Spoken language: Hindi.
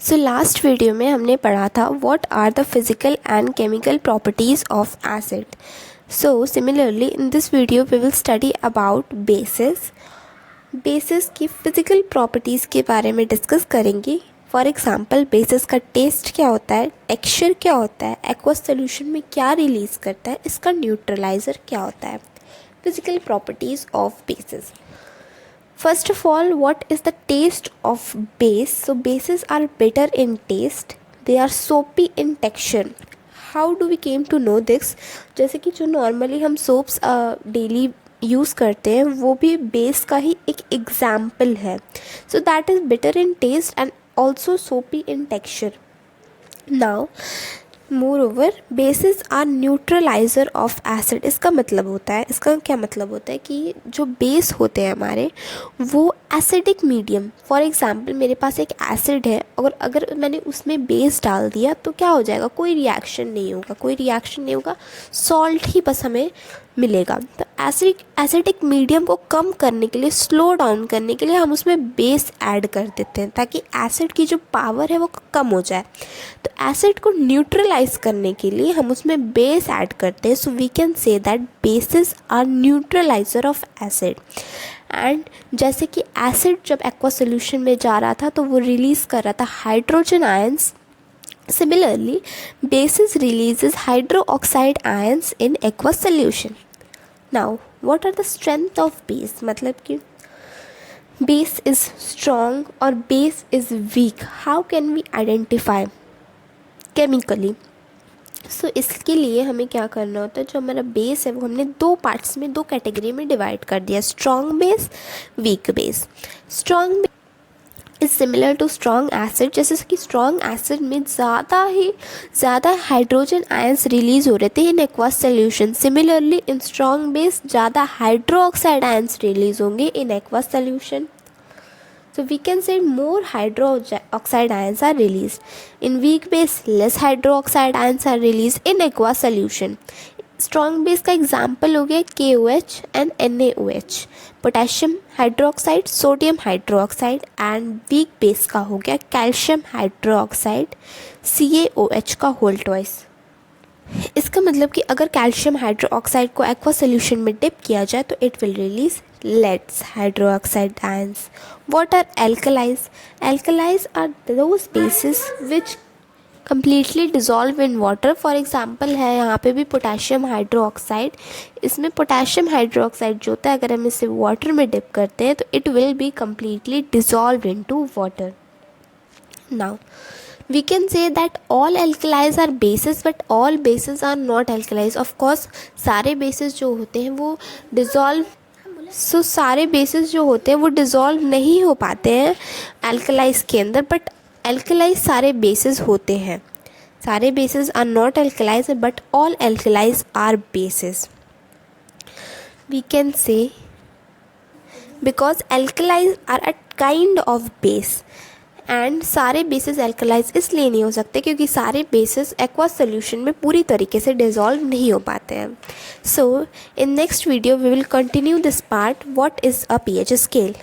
सो लास्ट वीडियो में हमने पढ़ा था what are the physical and chemical properties of acid. So similarly in this video we will study about bases. Bases की फिजिकल प्रॉपर्टीज़ के बारे में डिस्कस करेंगे. फॉर एग्जांपल बेसिस का टेस्ट क्या होता है, टेक्सचर क्या होता है, एक्वस सोल्यूशन में क्या रिलीज़ करता है, इसका न्यूट्रलाइज़र क्या होता है. Physical properties of basis. First of all, what is the taste of base? So bases are bitter in taste. They are soapy in texture. How do we came to know this? जैसे कि जो नॉर्मली हम सोप्स डेली यूज़ करते हैं वो भी बेस का ही एक एग्जाम्पल है. So that is bitter in taste and also soapy in texture. Now moreover bases are neutralizer of acid. इसका मतलब होता है, इसका क्या मतलब होता है कि जो बेस होते हैं हमारे वो एसिडिक मीडियम. फॉर एग्जांपल मेरे पास एक एसिड है और अगर मैंने उसमें बेस डाल दिया तो क्या हो जाएगा, कोई रिएक्शन नहीं होगा, कोई रिएक्शन नहीं होगा, सॉल्ट ही बस हमें मिलेगा. तो एसिडिक मीडियम को कम करने के लिए, स्लो डाउन करने के लिए हम उसमें बेस ऐड कर देते हैं ताकि एसिड की जो पावर है वो कम हो जाए. तो एसिड को न्यूट्रलाइज करने के लिए हम उसमें बेस ऐड करते हैं. So we can say that bases are neutraliser of acid. And जैसे कि एसिड जब एक्वा सोल्यूशन में जा रहा था तो वो रिलीज़ कर रहा था hydrogen ions. Similarly, bases releases hydroxide ions in aqueous solution. Now, what are the strength of base? मतलब कि base is strong or base is weak. How can we identify chemically? सो इसके लिए हमें क्या करना होता है, जो हमारा बेस है वो हमने दो पार्ट्स में, दो कैटेगरी में डिवाइड कर दिया, strong base, weak base. Strong is similar to strong acid. जैसे कि स्ट्रॉन्ग एसिड में ज़्यादा हाइड्रोजन आयंस रिलीज हो रहे थे in aqueous solution. Similarly in strong base ज़्यादा हाइड्रोक्साइड आयंस रिलीज होंगे in aqueous solution. So we can say more hydroxide ions are released. In weak base, less hydroxide ions are released in aqueous solution. Strong base का एग्जाम्पल हो गया KOH and NaOH, potassium hydroxide, sodium hydroxide. And weak base का हो गया कैल्शियम हाइड्रोक्साइड, CaOH का होल ट्वाइस. इसका मतलब कि अगर कैल्शियम हाइड्रोक्साइड को एक्वा सोल्यूशन में डिप किया जाए तो it will release leads hydroxide ions. What are alkalis? Alkalis are those bases which completely dissolve in water. For example है यहाँ पे भी पोटेशियम हाइड्रोक्साइड. इसमें पोटेशियम हाइड्रोक्साइड जो होता है अगर हम इसे वाटर में डिप करते हैं तो it will be completely dissolved into water. Now we can say that all alkalis are bases but all bases are not alkalis. Of course सारे bases जो होते हैं वो सारे bases जो होते हैं वो डिज़ोल्व नहीं हो पाते हैं alkalis के अंदर, बट alkalis सारे bases होते हैं. सारे bases are not alkalis but all alkalis are bases. We can say because alkalis are a kind of base and सारे बेसिस एल्कलाइज इसलिए नहीं हो सकते क्योंकि सारे बेसिस एक्वस सोल्यूशन में पूरी तरीके से डिज़ोल्व नहीं हो पाते हैं. So in next video we will continue this part, what is a pH scale.